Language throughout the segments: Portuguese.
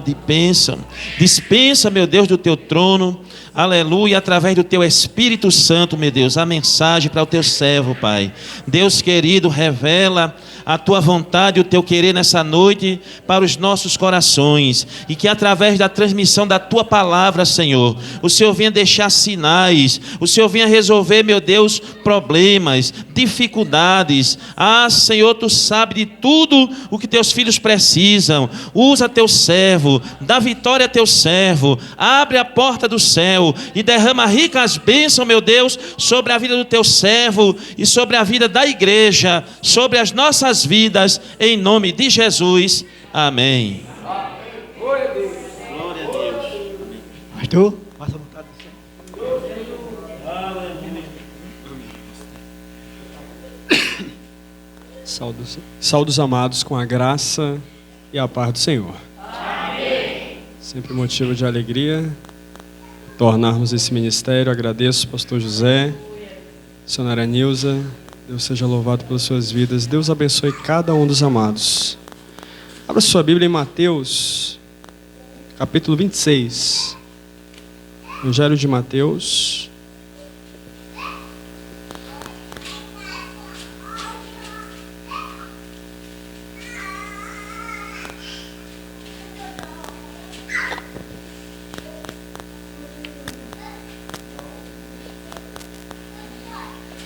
de bênção. Dispensa, meu Deus, do teu trono, aleluia, através do teu Espírito Santo, meu Deus, a mensagem para o teu servo, Pai. Deus querido, revela a tua vontade, o teu querer nessa noite para os nossos corações, e que através da transmissão da tua palavra, Senhor, o Senhor venha deixar sinais, o Senhor venha resolver, meu Deus, problemas, dificuldades. Senhor, tu sabes de tudo o que teus filhos precisam. Usa teu servo, dá vitória a teu servo, abre a porta do céu e derrama ricas bênçãos, meu Deus, sobre a vida do teu servo e sobre a vida da igreja, sobre as nossas vidas, em nome de Jesus. Amém. Glória a Deus. Glória a Deus. Pastor, faça a vontade do Senhor. Saúdos amados com a graça e a paz do Senhor. Amém. Sempre motivo de alegria tornarmos esse ministério. Agradeço, pastor José, senhora Nilza. Deus seja louvado pelas suas vidas. Deus abençoe cada um dos amados. Abra sua Bíblia em Mateus, capítulo 26. Evangelho de Mateus.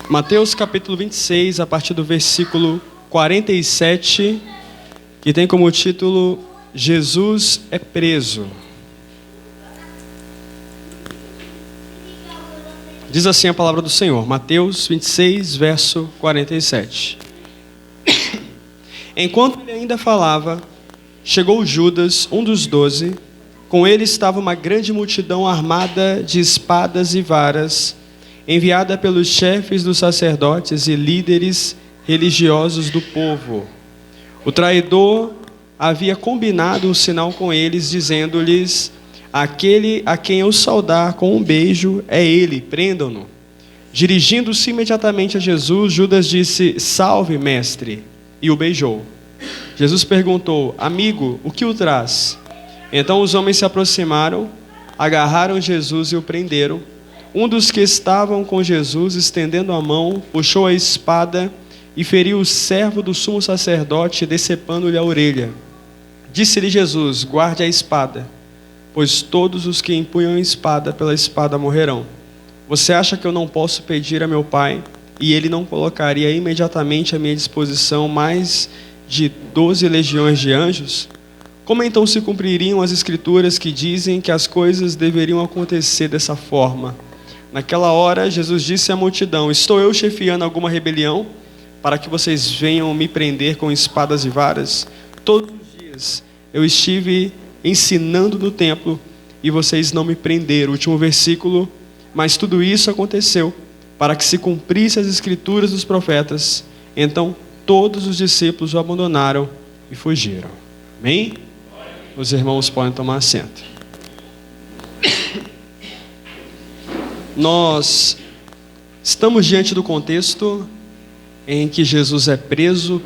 Mateus capítulo 26, a partir do versículo 47, que tem como título Jesus é preso. Diz assim a palavra do Senhor, Mateus 26, verso 47. Enquanto ele ainda falava, chegou Judas, um dos 12, com ele estava uma grande multidão armada de espadas e varas, enviada pelos chefes dos sacerdotes e líderes religiosos do povo. O traidor havia combinado um sinal com eles, dizendo-lhes: aquele a quem eu saudar com um beijo é ele, prendam-no. Dirigindo-se imediatamente a Jesus, Judas disse: salve, mestre, e o beijou. Jesus perguntou: amigo, o que o traz? Então os homens se aproximaram, agarraram Jesus e o prenderam. Um dos que estavam com Jesus, estendendo a mão, puxou a espada e feriu o servo do sumo sacerdote, decepando-lhe a orelha. Disse-lhe Jesus: guarde a espada, pois todos os que empunham a espada pela espada morrerão. Você acha que eu não posso pedir a meu Pai, e ele não colocaria imediatamente à minha disposição mais de 12 legiões de anjos? Como então se cumpririam as escrituras que dizem que as coisas deveriam acontecer dessa forma? Naquela hora, Jesus disse à multidão: estou eu chefiando alguma rebelião para que vocês venham me prender com espadas e varas? Todos os dias eu estive ensinando no templo e vocês não me prenderam. Último versículo. Mas tudo isso aconteceu para que se cumprisse as escrituras dos profetas. Então todos os discípulos o abandonaram e fugiram. Amém? Os irmãos podem tomar assento. Nós estamos diante do contexto em que Jesus é preso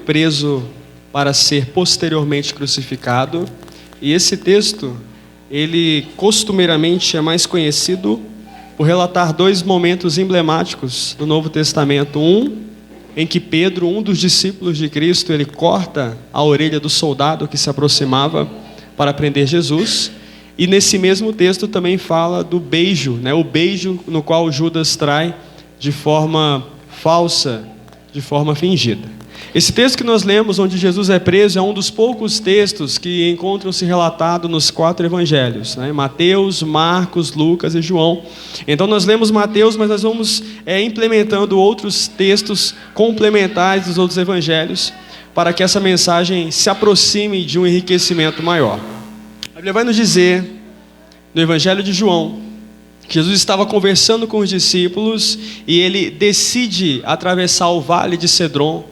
para ser posteriormente crucificado. E esse texto, ele costumeiramente é mais conhecido por relatar dois momentos emblemáticos do Novo Testamento. Um, em que Pedro, um dos discípulos de Cristo, ele corta a orelha do soldado que se aproximava para prender Jesus. E nesse mesmo texto também fala do beijo, o beijo no qual Judas trai de forma falsa, de forma fingida. Esse texto que nós lemos, onde Jesus é preso, é um dos poucos textos que encontram-se relatados nos 4 evangelhos, Mateus, Marcos, Lucas e João. Então nós lemos Mateus, mas nós vamos implementando outros textos complementares dos outros evangelhos, para que essa mensagem se aproxime de um enriquecimento maior. A Bíblia vai nos dizer, no Evangelho de João, que Jesus estava conversando com os discípulos e ele decide atravessar o Vale de Cedron.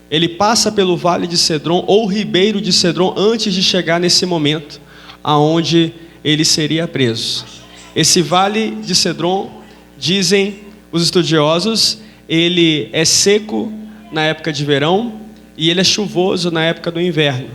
Ele passa pelo Vale de Cedron ou Ribeiro de Cedron antes de chegar nesse momento aonde ele seria preso. Esse Vale de Cedron, dizem os estudiosos, ele é seco na época de verão e ele é chuvoso na época do inverno.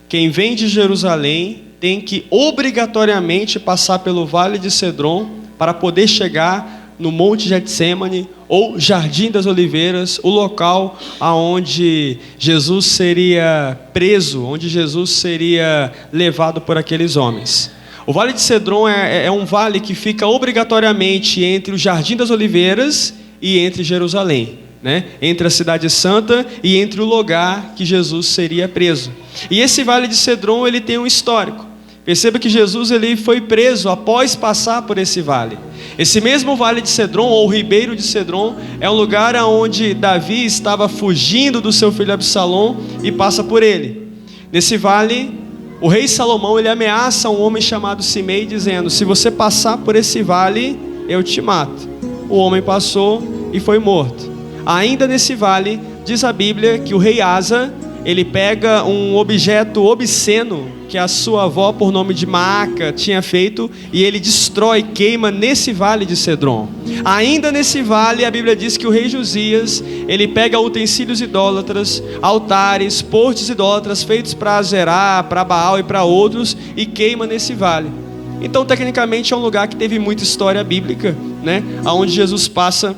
quem vem de Jerusalém tem que obrigatoriamente passar pelo Vale de Cedron para poder chegar no Monte Getsêmani ou Jardim das Oliveiras, o local aonde Jesus seria preso, onde Jesus seria levado por aqueles homens. O Vale de Cedron é um vale que fica obrigatoriamente entre o Jardim das Oliveiras e entre Jerusalém, né? Entre a Cidade Santa e entre o lugar que Jesus seria preso. E esse Vale de Cedron, ele tem um histórico. Perceba que Jesus ele foi preso após passar por esse vale. Esse mesmo Vale de Cedron, ou Ribeiro de Cedron, é um lugar onde Davi estava fugindo do seu filho Absalom e passa por ele. Nesse vale, o rei Salomão ele ameaça um homem chamado Simei, dizendo: se você passar por esse vale, eu te mato. O homem passou e foi morto. Ainda nesse vale, diz a Bíblia que o rei Asa, ele pega um objeto obsceno que a sua avó, por nome de Maaca, tinha feito, e ele destrói, queima nesse Vale de Cedron. Ainda nesse vale, a Bíblia diz que o rei Josias, ele pega utensílios idólatras, altares, postes idólatras feitos para Azerá, para Baal e para outros, e queima nesse vale. Então, tecnicamente, é um lugar que teve muita história bíblica, né? Onde Jesus passa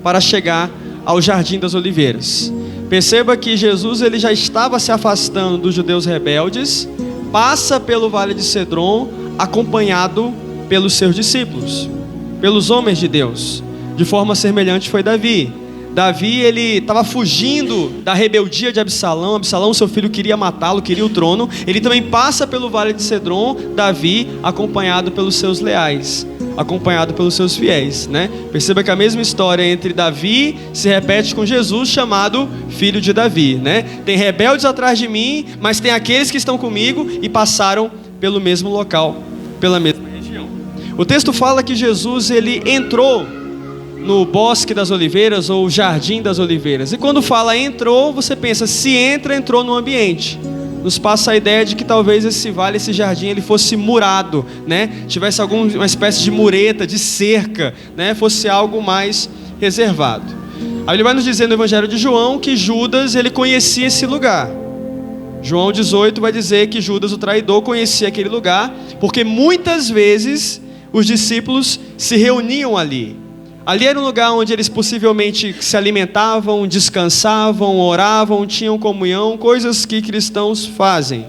para chegar ao Jardim das Oliveiras. Perceba que Jesus ele já estava se afastando dos judeus rebeldes, passa pelo Vale de Cedron, acompanhado pelos seus discípulos, pelos homens de Deus. De forma semelhante foi Davi. Davi ele estava fugindo da rebeldia de Absalão. Absalão, seu filho, queria matá-lo, queria o trono. Ele também passa pelo Vale de Cedron, Davi, acompanhado pelos seus leais, acompanhado pelos seus fiéis, né? Perceba que a mesma história entre Davi se repete com Jesus, chamado filho de Davi, né? Tem rebeldes atrás de mim, mas tem aqueles que estão comigo e passaram pelo mesmo local, pela mesma região. O texto fala que Jesus ele entrou no Bosque das Oliveiras ou Jardim das Oliveiras. E quando fala entrou, você pensa, se entra, entrou no ambiente. Nos passa a ideia de que talvez esse vale, esse jardim, ele fosse murado, né? Tivesse uma espécie de mureta, de cerca, né? Fosse algo mais reservado. A Bíblia vai nos dizer no Evangelho de João que Judas, ele conhecia esse lugar. João 18 vai dizer que Judas, o traidor, conhecia aquele lugar, porque muitas vezes os discípulos se reuniam ali. Ali era um lugar onde eles possivelmente se alimentavam, descansavam, oravam, tinham comunhão, coisas que cristãos fazem.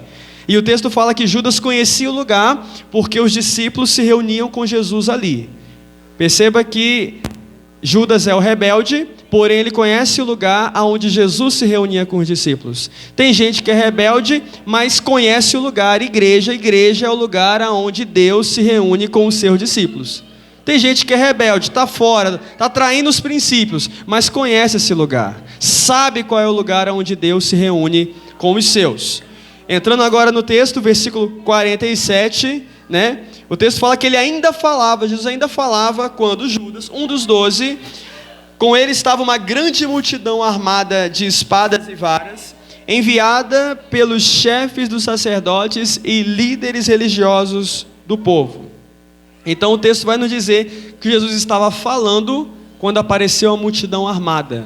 E o texto fala que Judas conhecia o lugar porque os discípulos se reuniam com Jesus ali. Perceba que Judas é o rebelde, porém ele conhece o lugar onde Jesus se reunia com os discípulos. Tem gente que é rebelde, mas conhece o lugar, igreja é o lugar onde Deus se reúne com os seus discípulos. Tem gente que é rebelde, está fora, está traindo os princípios, mas conhece esse lugar, sabe qual é o lugar onde Deus se reúne com os seus. Entrando agora no texto, versículo 47, né? O texto fala que ele ainda falava, Jesus ainda falava quando Judas, um dos 12, com ele estava uma grande multidão armada de espadas e varas, enviada pelos chefes dos sacerdotes e líderes religiosos do povo. Então o texto vai nos dizer que Jesus estava falando quando apareceu a multidão armada,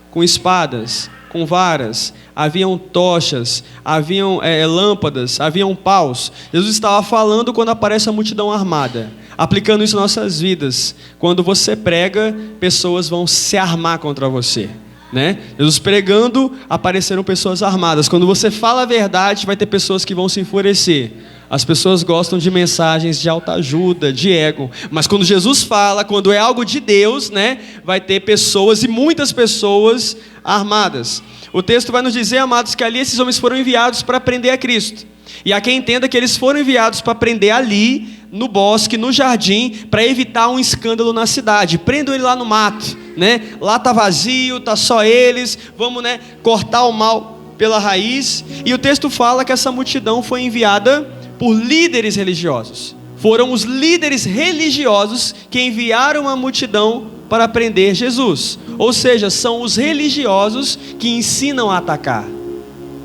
com espadas, com varas, haviam tochas, haviam lâmpadas, haviam paus. Jesus estava falando quando aparece a multidão armada, aplicando isso em nossas vidas. Quando você prega, pessoas vão se armar contra você, né? Jesus pregando, apareceram pessoas armadas. Quando você fala a verdade, vai ter pessoas que vão se enfurecer. As pessoas gostam de mensagens de autoajuda, de ego. Mas quando Jesus fala, quando é algo de Deus, né, vai ter pessoas, e muitas pessoas armadas. O texto vai nos dizer, amados, que ali esses homens foram enviados para prender a Cristo. E há quem entenda que eles foram enviados para prender ali, no bosque, no jardim, para evitar um escândalo na cidade. Prendam ele lá no mato, né? Lá está vazio, está só eles, vamos, né, cortar o mal pela raiz. E o texto fala que essa multidão foi enviada por líderes religiosos. Foram os líderes religiosos que enviaram a multidão para prender Jesus. Ou seja, são os religiosos que ensinam a atacar.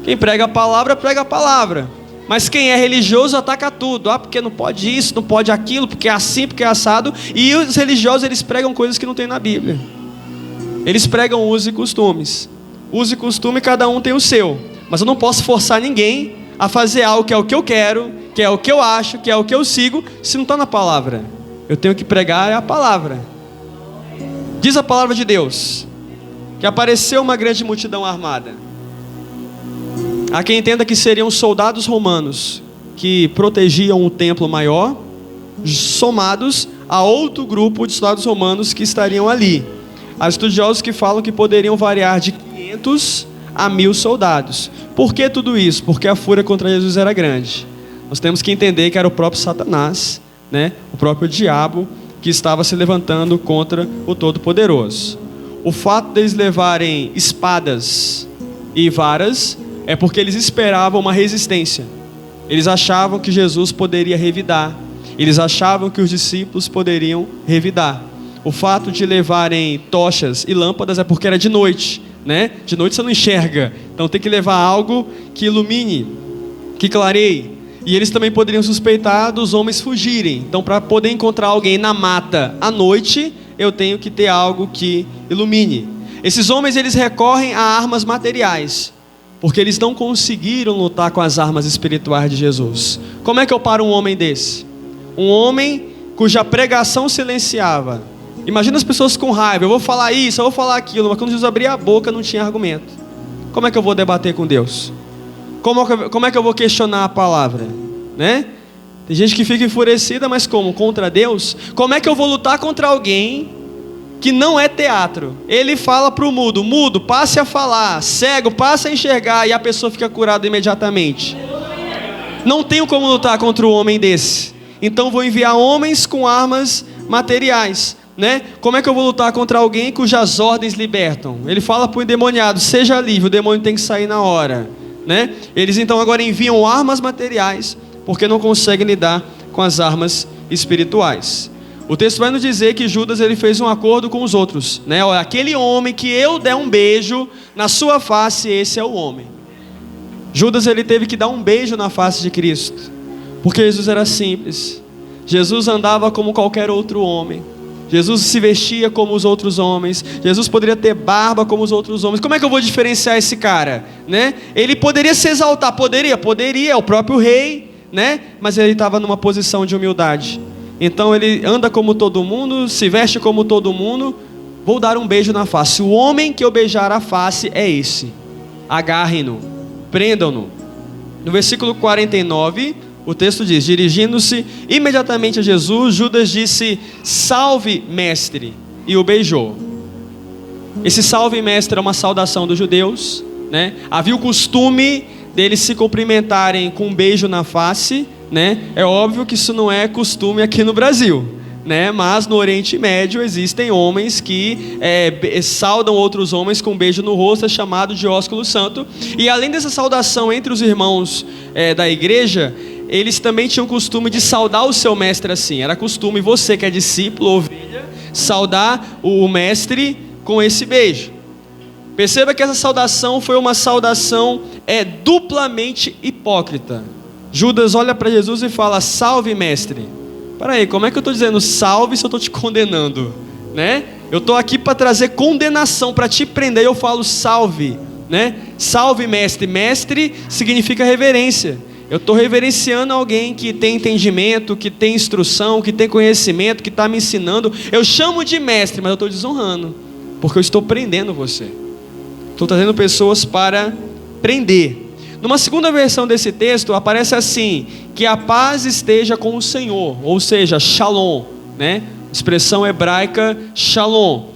Quem prega a palavra, prega a palavra. Mas quem é religioso ataca tudo. Porque não pode isso, não pode aquilo, porque é assim, porque é assado. E os religiosos, eles pregam coisas que não tem na Bíblia. Eles pregam usos e costumes. Uso e costume, cada um tem o seu. Mas eu não posso forçar ninguém a fazer algo que é o que eu quero, que é o que eu acho, que é o que eu sigo, se não está na palavra. Eu tenho que pregar a palavra. Diz a palavra de Deus que apareceu uma grande multidão armada. Há quem entenda que seriam soldados romanos que protegiam um templo maior, somados a outro grupo de soldados romanos que estariam ali. Há estudiosos que falam que poderiam variar de 500 a 1000 soldados. Por que tudo isso? Porque a fúria contra Jesus era grande. Nós temos que entender que era o próprio Satanás, né? O próprio diabo que estava se levantando contra o Todo-Poderoso. O fato deles levarem espadas e varas é porque eles esperavam uma resistência. Eles achavam que Jesus poderia revidar. Eles achavam que os discípulos poderiam revidar. O fato de levarem tochas e lâmpadas é porque era de noite, né? De noite você não enxerga, então tem que levar algo que ilumine, que clareie. E eles também poderiam suspeitar dos homens fugirem. Então, para poder encontrar alguém na mata à noite, eu tenho que ter algo que ilumine. Esses homens, eles recorrem a armas materiais, porque eles não conseguiram lutar com as armas espirituais de Jesus. Como é que eu paro um homem desse? Um homem cuja pregação silenciava. Imagina as pessoas com raiva, eu vou falar isso, eu vou falar aquilo, mas quando Jesus abria a boca não tinha argumento. Como é que eu vou debater com Deus? Como é que eu vou questionar a palavra? Né? Tem gente que fica enfurecida, mas como? Contra Deus? Como é que eu vou lutar contra alguém que não é teatro? Ele fala para o mudo, mudo, passe a falar, cego, passe a enxergar, e a pessoa fica curada imediatamente. Não tenho como lutar contra um homem desse. Então vou enviar homens com armas materiais, né? Como é que eu vou lutar contra alguém cujas ordens libertam? Ele fala para o endemoniado, seja livre, o demônio tem que sair na hora, né? Eles então agora enviam armas materiais, porque não conseguem lidar com as armas espirituais. O texto vai nos dizer que Judas ele fez um acordo com os outros, né? Olha, aquele homem que eu der um beijo na sua face, esse é o homem. Judas ele teve que dar um beijo na face de Cristo, porque Jesus era simples. Jesus andava como qualquer outro homem. Jesus se vestia como os outros homens. Jesus poderia ter barba como os outros homens. Como é que eu vou diferenciar esse cara, né? Ele poderia se exaltar, poderia, é o próprio rei, né? Mas ele estava numa posição de humildade. Então ele anda como todo mundo, se veste como todo mundo. Vou dar um beijo na face. O homem que eu beijar a face é esse. Agarrem-no, prendam-no. No versículo 49, o texto diz, dirigindo-se imediatamente a Jesus, Judas disse, salve mestre, e o beijou. Esse salve mestre é uma saudação dos judeus, né? Havia o costume deles se cumprimentarem com um beijo na face, né? É óbvio que isso não é costume aqui no Brasil, né? Mas no Oriente Médio existem homens que saudam outros homens com um beijo no rosto, é chamado de ósculo santo. E além dessa saudação entre os irmãos da igreja, eles também tinham o costume de saudar o seu mestre assim. Era costume você que é discípulo, ovelha, saudar o mestre com esse beijo. Perceba que essa saudação foi uma saudação duplamente hipócrita. Judas olha para Jesus e fala, salve mestre. Peraí, como é que eu estou dizendo salve se eu estou te condenando? Né? Eu estou aqui para trazer condenação, para te prender, eu falo salve, né? Salve mestre. Mestre significa reverência. Eu estou reverenciando alguém que tem entendimento, que tem instrução, que tem conhecimento, que está me ensinando. Eu chamo de mestre, mas eu estou desonrando, porque eu estou prendendo você. Estou trazendo pessoas para prender. Numa segunda versão desse texto, aparece assim, que a paz esteja com o Senhor, ou seja, shalom, né? Expressão hebraica, shalom.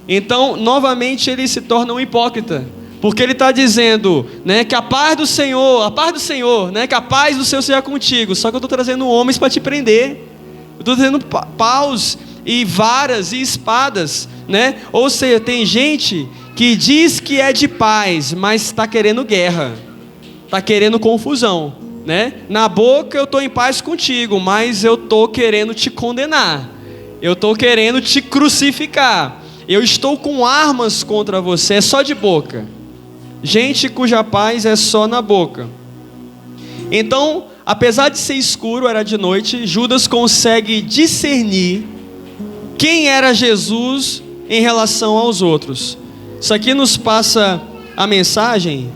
Então, novamente, ele se torna um hipócrita, porque ele está dizendo, né, que a paz do Senhor, né, que a paz do Senhor seja contigo, só que eu estou trazendo homens para te prender, eu estou trazendo paus e varas e espadas, né? Ou seja, tem gente que diz que é de paz, mas está querendo guerra, está querendo confusão, né? Na boca eu estou em paz contigo, mas eu estou querendo te condenar, eu estou querendo te crucificar, eu estou com armas contra você, é só de boca. Gente cuja paz é só na boca. Então, apesar de ser escuro, era de noite, Judas consegue discernir quem era Jesus em relação aos outros. Isso aqui nos passa a mensagem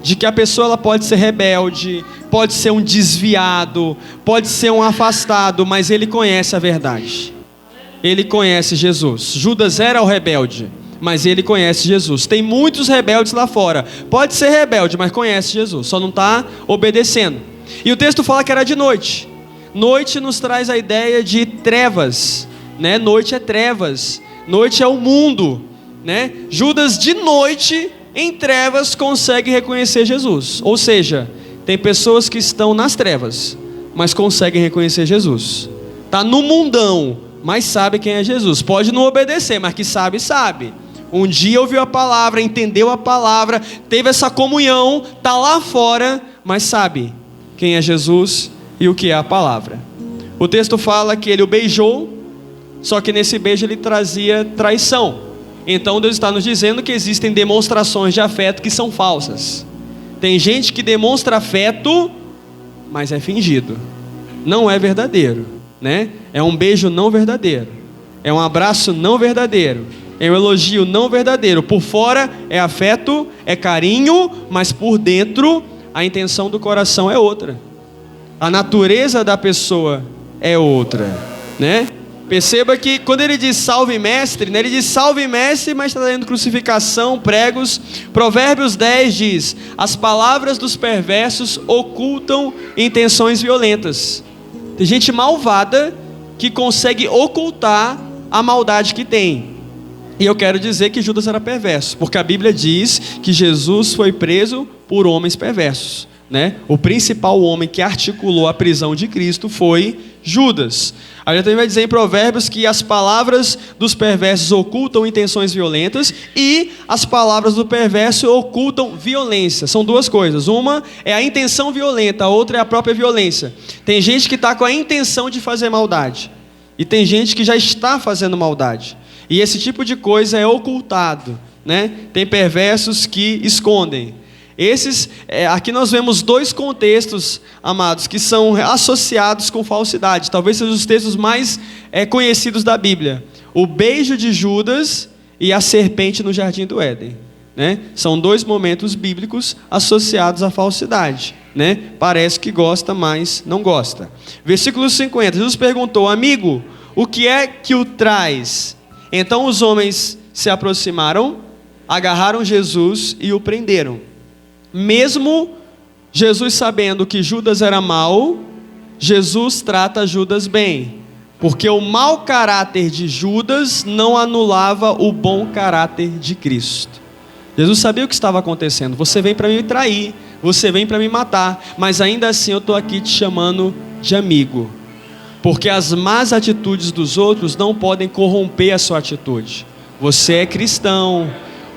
de que a pessoa ela pode ser rebelde, pode ser um desviado, pode ser um afastado, mas ele conhece a verdade. Ele conhece Jesus. Judas era o rebelde, mas ele conhece Jesus. Tem muitos rebeldes lá fora. Pode ser rebelde, mas conhece Jesus, só não está obedecendo. E o texto fala que era de noite. Noite nos traz a ideia de trevas, né? Noite é trevas, noite é o mundo, né? Judas de noite, em trevas, consegue reconhecer Jesus. Ou seja, tem pessoas que estão nas trevas, mas conseguem reconhecer Jesus. Está no mundão, mas sabe quem é Jesus. Pode não obedecer, mas que sabe, sabe. Um dia ouviu a palavra, entendeu a palavra, teve essa comunhão, está lá fora, mas sabe quem é Jesus e o que é a palavra. O texto fala que ele o beijou, só que nesse beijo ele trazia traição. Então Deus está nos dizendo que existem demonstrações de afeto que são falsas. Tem gente que demonstra afeto, mas é fingido, não é verdadeiro, né? É um beijo não verdadeiro, é um abraço não verdadeiro, é um elogio não verdadeiro. Por fora é afeto, é carinho, mas por dentro a intenção do coração é outra. A natureza da pessoa é outra, né? Perceba que quando ele diz salve mestre, né, ele diz salve mestre, mas está dando crucificação, pregos. Provérbios 10 diz: as palavras dos perversos ocultam intenções violentas. Tem gente malvada que consegue ocultar a maldade que tem. E eu quero dizer que Judas era perverso, porque a Bíblia diz que Jesus foi preso por homens perversos, né? O principal homem que articulou a prisão de Cristo foi Judas. A gente também vai dizer em Provérbios que as palavras dos perversos ocultam intenções violentas e as palavras do perverso ocultam violência. São duas coisas. Uma é a intenção violenta, a outra é a própria violência. Tem gente que está com a intenção de fazer maldade e tem gente que já está fazendo maldade. E esse tipo de coisa é ocultado, né? Tem perversos que escondem. Aqui nós vemos dois contextos, amados, que são associados com falsidade. Talvez sejam os textos mais conhecidos da Bíblia. O beijo de Judas e a serpente no jardim do Éden, né? São dois momentos bíblicos associados à falsidade, né? Parece que gosta, mas não gosta. Versículo 50, Jesus perguntou: amigo, o que é que o traz? Então os homens se aproximaram, agarraram Jesus e o prenderam. Mesmo Jesus sabendo que Judas era mau, Jesus trata Judas bem, porque o mau caráter de Judas não anulava o bom caráter de Cristo. Jesus sabia o que estava acontecendo. Você vem para me trair, você vem para me matar, mas ainda assim eu estou aqui te chamando de amigo, porque as más atitudes dos outros não podem corromper a sua atitude. Você é cristão,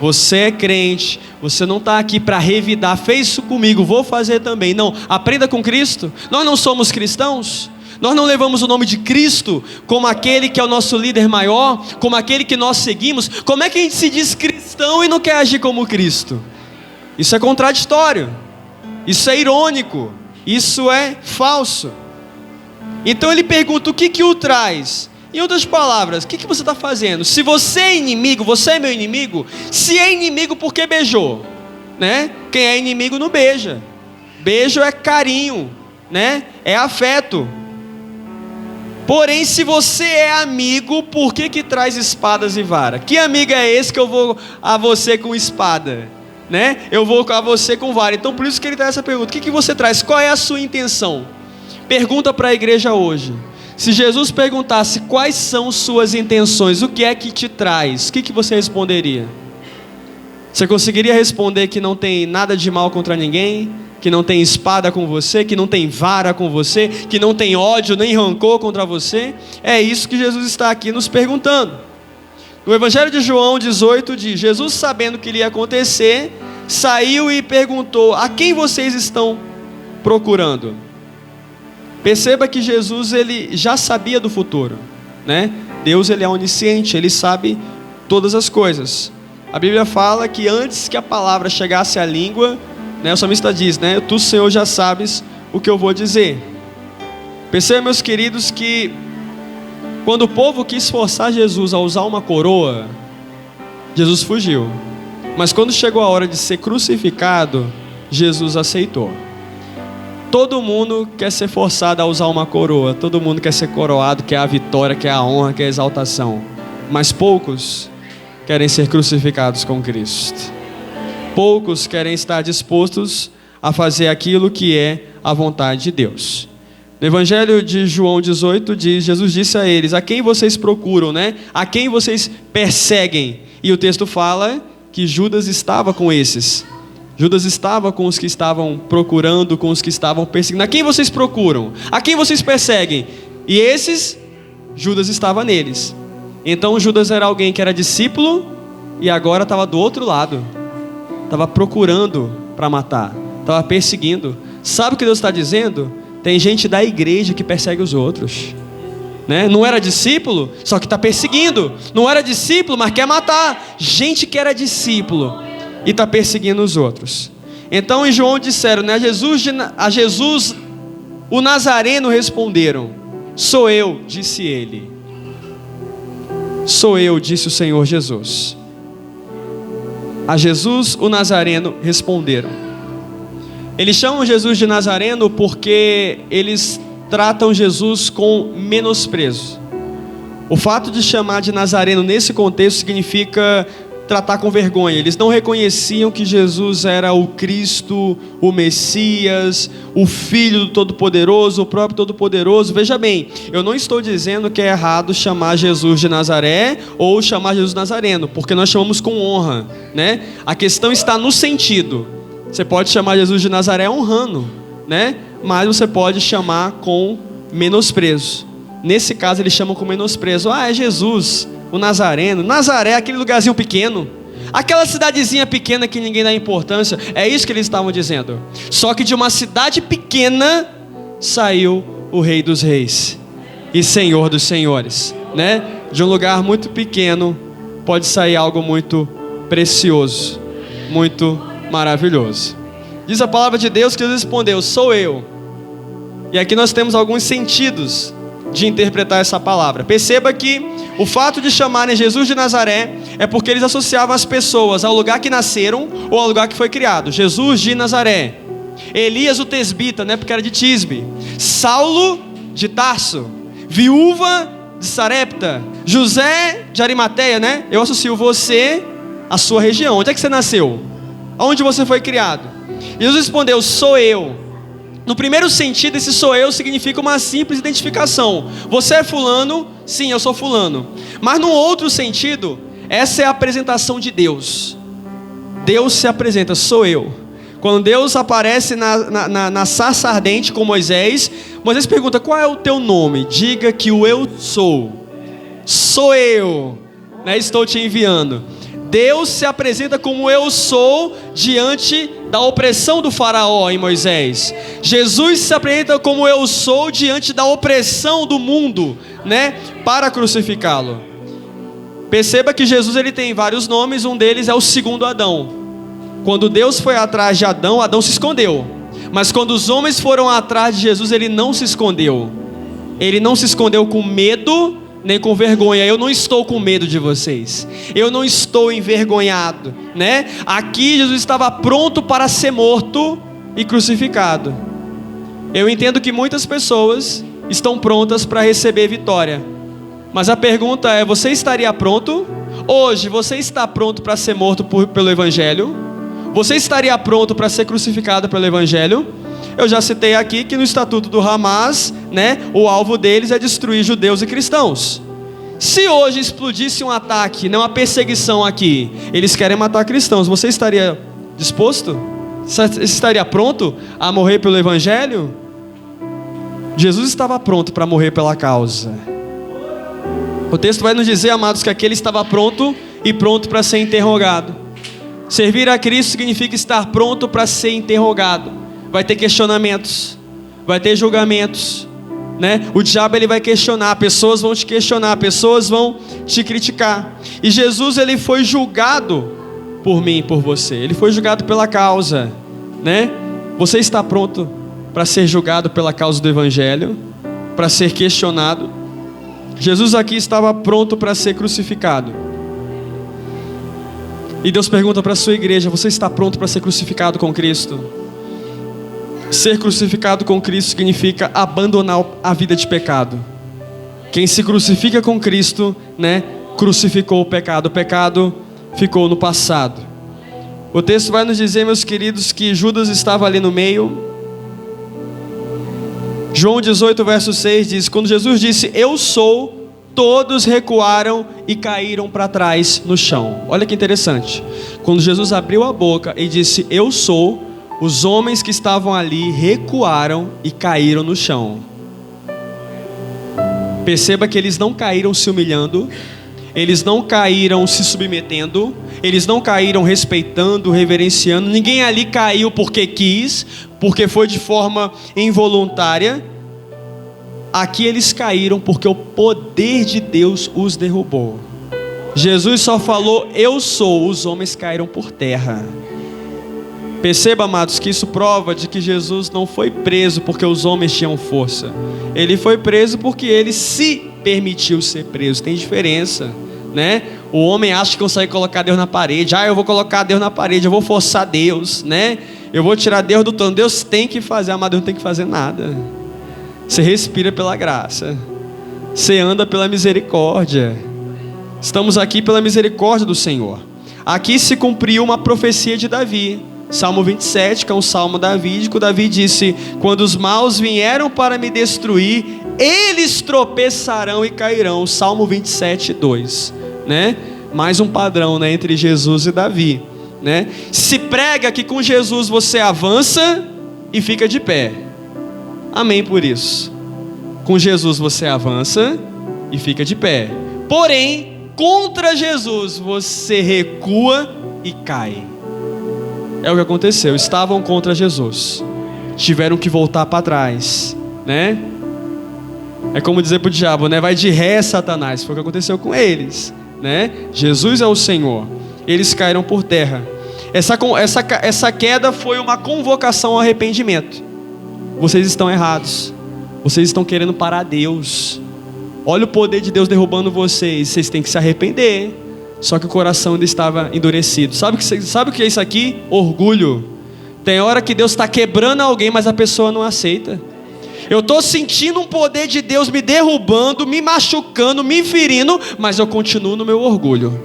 você é crente, você não está aqui para revidar, fez isso comigo, vou fazer também. Não, aprenda com Cristo. Nós não somos cristãos, nós não levamos o nome de Cristo como aquele que é o nosso líder maior, como aquele que nós seguimos. Como é que a gente se diz cristão e não quer agir como Cristo? Isso é contraditório, isso é irônico, isso é falso. Então ele pergunta: o que o traz? Em outras palavras, o que você está fazendo? Se você é inimigo, você é meu inimigo. Se é inimigo, por que beijou? Né? Quem é inimigo não beija. Beijo é carinho, né? É afeto. Porém, se você é amigo, por que traz espadas e vara? Que amigo é esse que eu vou a você com espada? Né? Eu vou a você com vara. Então por isso que ele traz essa pergunta: o que você traz? Qual é a sua intenção? Pergunta para a igreja hoje. Se Jesus perguntasse quais são suas intenções, o que é que te traz, o que você responderia? Você conseguiria responder que não tem nada de mal contra ninguém, que não tem espada com você, que não tem vara com você, que não tem ódio nem rancor contra você? É isso que Jesus está aqui nos perguntando. No Evangelho de João 18 diz: Jesus, sabendo o que iria acontecer, saiu e perguntou: a quem vocês estão procurando? Perceba que Jesus, ele já sabia do futuro, né? Deus, ele é onisciente, ele sabe todas as coisas. A Bíblia fala que antes que a palavra chegasse à língua, né, o salmista diz, né, tu, Senhor, já sabes o que eu vou dizer. Perceba, meus queridos, que quando o povo quis forçar Jesus a usar uma coroa, Jesus fugiu. Mas quando chegou a hora de ser crucificado, Jesus aceitou. Todo mundo quer ser forçado a usar uma coroa. Todo mundo quer ser coroado, quer a vitória, quer a honra, quer a exaltação. Mas poucos querem ser crucificados com Cristo. Poucos querem estar dispostos a fazer aquilo que é a vontade de Deus. No Evangelho de João 18 diz, Jesus disse a eles: a quem vocês procuram, né? A quem vocês perseguem? E o texto fala que Judas estava com esses. Judas estava com os que estavam procurando, com os que estavam perseguindo. A quem vocês procuram? A quem vocês perseguem? E esses, Judas estava neles. Então Judas era alguém que era discípulo e agora estava do outro lado. Estava procurando para matar. Estava perseguindo. Sabe o que Deus está dizendo? Tem gente da igreja que persegue os outros, né? Não era discípulo, só que está perseguindo. Não era discípulo, mas quer matar. Gente que era discípulo e está perseguindo os outros. Então em João disseram, né, a Jesus o Nazareno responderam: sou eu, disse ele. Sou eu, disse o Senhor Jesus. A Jesus o Nazareno responderam. Eles chamam Jesus de Nazareno porque eles tratam Jesus com menosprezo. O fato de chamar de Nazareno nesse contexto significa tratar com vergonha. Eles não reconheciam que Jesus era o Cristo, o Messias, o Filho do Todo-Poderoso, o próprio Todo-Poderoso. Veja bem, eu não estou dizendo que é errado chamar Jesus de Nazaré ou chamar Jesus de Nazareno, porque nós chamamos com honra, né? A questão está no sentido. Você pode chamar Jesus de Nazaré honrando, né? Mas você pode chamar com menosprezo. Nesse caso eles chamam com menosprezo. Ah, é Jesus, o Nazareno. Nazaré, aquele lugarzinho pequeno, aquela cidadezinha pequena que ninguém dá importância. É isso que eles estavam dizendo. Só que de uma cidade pequena saiu o Rei dos Reis e Senhor dos Senhores, né? De um lugar muito pequeno pode sair algo muito precioso, muito maravilhoso. Diz a palavra de Deus que Jesus respondeu: sou eu. E aqui nós temos alguns sentidos de interpretar essa palavra. Perceba que o fato de chamarem Jesus de Nazaré é porque eles associavam as pessoas ao lugar que nasceram ou ao lugar que foi criado. Jesus de Nazaré. Elias o tesbita, né, porque era de Tisbe. Saulo de Tarso. Viúva de Sarepta. José de Arimateia, né? Eu associo você à sua região. Onde é que você nasceu? Aonde você foi criado? Jesus respondeu: sou eu. No primeiro sentido, esse sou eu significa uma simples identificação. Você é fulano? Sim, eu sou fulano. Mas no outro sentido, essa é a apresentação de Deus. Deus se apresenta: sou eu. Quando Deus aparece na sarça ardente com Moisés, Moisés pergunta: qual é o teu nome? Diga que o eu sou. Sou eu, né? Estou te enviando. Deus se apresenta como eu sou diante da opressão do faraó em Moisés. Jesus se apresenta como eu sou diante da opressão do mundo, né, para crucificá-lo. Perceba que Jesus ele tem vários nomes, um deles é o segundo Adão. Quando Deus foi atrás de Adão, Adão se escondeu. Mas quando os homens foram atrás de Jesus, ele não se escondeu. Ele não se escondeu com medo, nem com vergonha. Eu não estou com medo de vocês. Eu não estou envergonhado, né? Aqui Jesus estava pronto para ser morto e crucificado. Eu entendo que muitas pessoas estão prontas para receber vitória. Mas a pergunta é: você estaria pronto? Hoje você está pronto para ser morto pelo Evangelho? Você estaria pronto para ser crucificado pelo Evangelho? Eu já citei aqui que no estatuto do Hamas, né, o alvo deles é destruir judeus e cristãos. Se hoje explodisse um ataque, não uma perseguição aqui, eles querem matar cristãos, você estaria disposto? Você estaria pronto a morrer pelo Evangelho? Jesus estava pronto para morrer pela causa. O texto vai nos dizer, amados, que aquele estava pronto e pronto para ser interrogado. Servir a Cristo significa estar pronto para ser interrogado. Vai ter questionamentos, vai ter julgamentos, né? O diabo ele vai questionar, pessoas vão te questionar, pessoas vão te criticar. E Jesus ele foi julgado por mim e por você. Ele foi julgado pela causa, né? Você está pronto para ser julgado pela causa do Evangelho, para ser questionado? Jesus aqui estava pronto para ser crucificado. E Deus pergunta para a sua igreja: você está pronto para ser crucificado com Cristo? Ser crucificado com Cristo significa abandonar a vida de pecado. Quem se crucifica com Cristo, né, crucificou o pecado ficou no passado. O texto vai nos dizer, meus queridos, que Judas estava ali no meio. João 18, verso 6 diz: quando Jesus disse, eu sou, todos recuaram e caíram para trás no chão. Olha que interessante. Quando Jesus abriu a boca e disse, eu sou, os homens que estavam ali recuaram e caíram no chão. Perceba que eles não caíram se humilhando, eles não caíram se submetendo, eles não caíram respeitando, reverenciando. Ninguém ali caiu porque quis, porque foi de forma involuntária. Aqui eles caíram porque o poder de Deus os derrubou. Jesus só falou, eu sou, os homens caíram por terra. Perceba, amados, que isso prova de que Jesus não foi preso porque os homens tinham força. Ele foi preso porque ele se permitiu ser preso. Tem diferença, né? O homem acha que consegue colocar Deus na parede. Eu vou colocar Deus na parede, eu vou forçar Deus, né? Eu vou tirar Deus do trono. Deus tem que fazer, amado, Deus não tem que fazer nada. Você respira pela graça, você anda pela misericórdia. Estamos aqui pela misericórdia do Senhor. Aqui se cumpriu uma profecia de Davi. Salmo 27, que é um salmo davídico. Davi disse, quando os maus vieram para me destruir, eles tropeçarão e cairão. Salmo 27, 2, né? Mais um padrão, né, entre Jesus e Davi, né? Se prega que com Jesus você avança e fica de pé. Amém por isso. Com Jesus você avança e fica de pé. Porém, contra Jesus você recua e cai. É o que aconteceu. Estavam contra Jesus, tiveram que voltar para trás, né? É como dizer para o diabo, né? Vai de ré, Satanás. Foi o que aconteceu com eles, né? Jesus é o Senhor. Eles caíram por terra. Essa queda foi uma convocação ao arrependimento. Vocês estão errados. Vocês estão querendo parar Deus. Olha o poder de Deus derrubando vocês. Vocês têm que se arrepender. Só que o coração ainda estava endurecido. Sabe o que é isso aqui? Orgulho. Tem hora que Deus está quebrando alguém, mas a pessoa não aceita. Eu estou sentindo um poder de Deus me derrubando, me machucando, me ferindo, mas eu continuo no meu orgulho.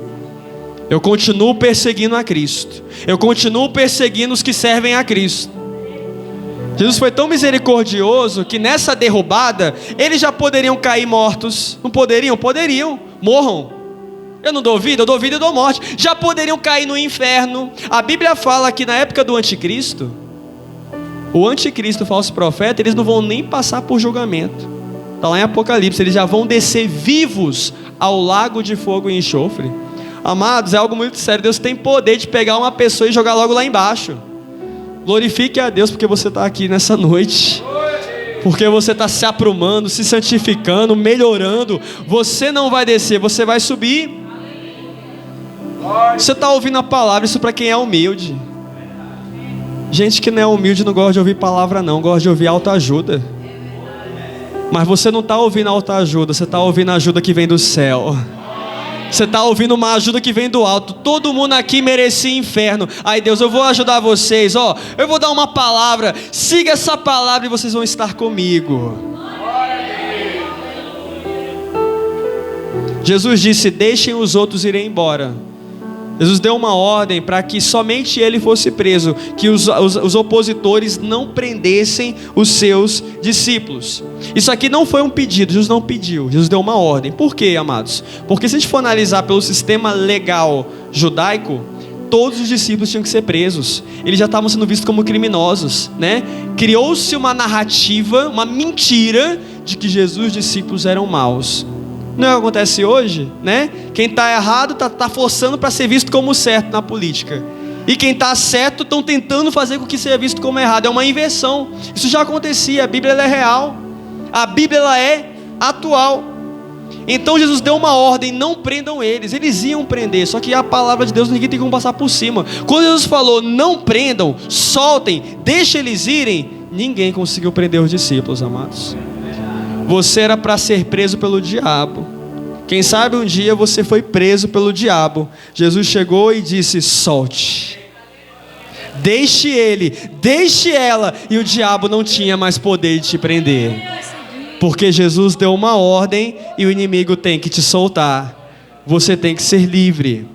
Eu continuo perseguindo a Cristo. Eu continuo perseguindo os que servem a Cristo. Jesus foi tão misericordioso que nessa derrubada, eles já poderiam cair mortos. Não poderiam? Poderiam. Morram. Eu não dou vida, eu dou vida e dou morte. Já poderiam cair no inferno. A Bíblia fala que na época do anticristo, o anticristo, o falso profeta, eles não vão nem passar por julgamento. Está lá em Apocalipse, eles já vão descer vivos ao lago de fogo e enxofre. Amados, é algo muito sério. Deus tem poder de pegar uma pessoa e jogar logo lá embaixo. Glorifique a Deus porque você está aqui nessa noite, porque você está se aprumando, se santificando, melhorando. Você não vai descer, você vai subir. Você está ouvindo a palavra, isso para quem é humilde. Gente que não é humilde não gosta de ouvir palavra não, gosta de ouvir autoajuda. Mas você não está ouvindo autoajuda, você está ouvindo a ajuda que vem do céu. Você está ouvindo uma ajuda que vem do alto. Todo mundo aqui merecia inferno. Aí Deus, eu vou ajudar vocês, eu vou dar uma palavra. Siga essa palavra e vocês vão estar comigo. Jesus disse, deixem os outros irem embora. Jesus deu uma ordem para que somente ele fosse preso, que os opositores não prendessem os seus discípulos. Isso aqui não foi um pedido, Jesus não pediu, Jesus deu uma ordem. Por quê, amados? Porque se a gente for analisar pelo sistema legal judaico, todos os discípulos tinham que ser presos. Eles já estavam sendo vistos como criminosos, né? Criou-se uma narrativa, uma mentira de que Jesus e os discípulos eram maus. Não é o que acontece hoje, né? Quem está errado está forçando para ser visto como certo na política. E quem está certo estão tentando fazer com que seja visto como errado. É uma inversão. Isso já acontecia. A Bíblia ela é real. A Bíblia ela é atual. Então Jesus deu uma ordem, não prendam eles. Eles iam prender, só que a palavra de Deus ninguém tem como passar por cima. Quando Jesus falou, não prendam, soltem, deixem eles irem, ninguém conseguiu prender os discípulos, amados. Você era para ser preso pelo diabo. Quem sabe um dia você foi preso pelo diabo. Jesus chegou e disse, solte. deixe ele, deixe ela, e o diabo não tinha mais poder de te prender. Porque Jesus deu uma ordem e o inimigo tem que te soltar. Você tem que ser livre.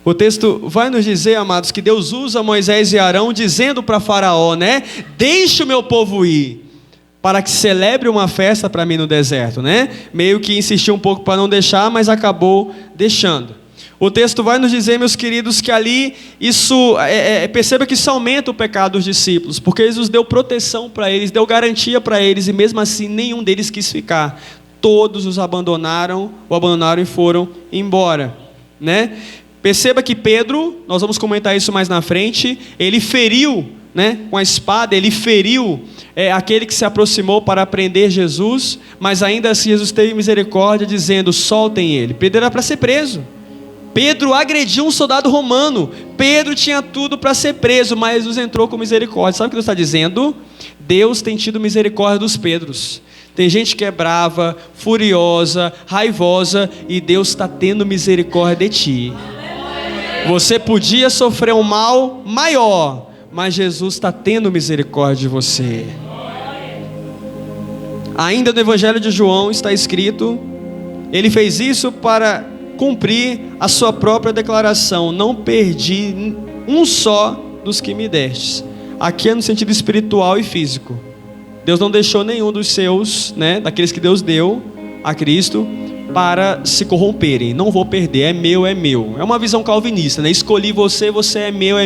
O texto vai nos dizer, amados, que Deus usa Moisés e Arão dizendo para Faraó, né? Deixe o meu povo ir, para que celebre uma festa para mim no deserto, né? Meio que insistiu um pouco para não deixar, mas acabou deixando. O texto vai nos dizer, meus queridos, que ali perceba que isso aumenta o pecado dos discípulos, porque Jesus deu proteção para eles, deu garantia para eles, e mesmo assim nenhum deles quis ficar. Todos os abandonaram e foram embora, né? Perceba que Pedro, nós vamos comentar isso mais na frente, ele feriu, né, com a espada, ele feriu aquele que se aproximou para prender Jesus, mas ainda assim Jesus teve misericórdia, dizendo: soltem ele. Pedro era para ser preso. Pedro agrediu um soldado romano. Pedro tinha tudo para ser preso, mas Jesus entrou com misericórdia. Sabe o que Deus está dizendo? Deus tem tido misericórdia dos Pedros. Tem gente que é brava, furiosa, raivosa, e Deus está tendo misericórdia de ti. Você podia sofrer um mal maior, mas Jesus está tendo misericórdia de você. Ainda no Evangelho de João está escrito: ele fez isso para cumprir a sua própria declaração: não perdi um só dos que me destes. Aqui é no sentido espiritual e físico. Deus não deixou nenhum dos seus, né, daqueles que Deus deu a Cristo, para se corromperem. Não vou perder, é meu, é meu. É uma visão calvinista, né? Escolhi você, você é meu,